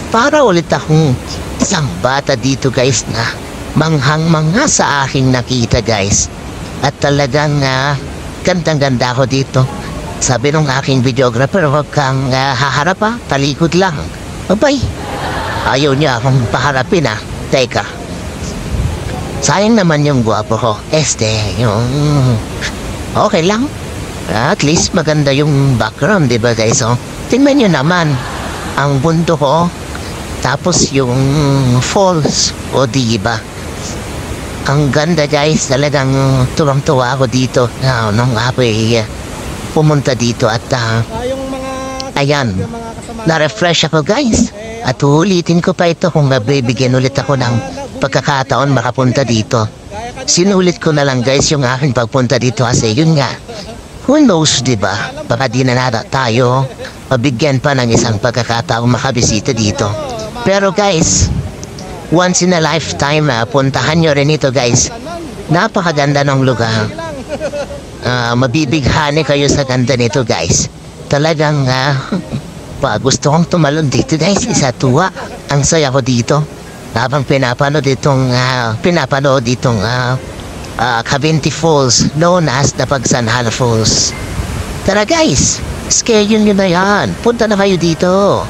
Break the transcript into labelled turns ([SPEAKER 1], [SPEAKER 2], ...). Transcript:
[SPEAKER 1] para ulit akong isang bata dito guys na manghang-mangha sa aking nakita guys. At talagang gandang-ganda ako dito. Sabi nung aking videographer, huwag kang haharap ha, talikod lang. Abay, ayaw niya akong paharapin ha. Teka, sayang naman yung gwapo ko. Yung... Okay lang. At least maganda yung background, diba guys? Oh? Tingnan nyo naman ang bundo ko. Tapos yung falls. O diba? Ang ganda guys. Talagang tuwang-tuwa ako dito. Nung ako pumunta dito at ayan, na-refresh ako guys. At uulitin ko pa ito kung mabibigyan ulit ako ng pagkakataon makapunta dito. Sinulit ko na lang guys yung aking pagpunta dito kasi yun nga, who knows diba, baka di na tayo mabigyan pa ng isang pagkakataon makabisita dito. Pero guys, once in a lifetime puntahan nyo rin ito guys. Napakaganda ng lugar. Mabibighani kayo sa ganda nito guys. Talagang gusto kong tumalon dito guys. Isa tuwa. Ang saya ko dito habang pinapanood ditong Cavinti Falls, known as the Pagsanhal Falls. Tara guys, schedule nyo na yan. Punta na kayo dito.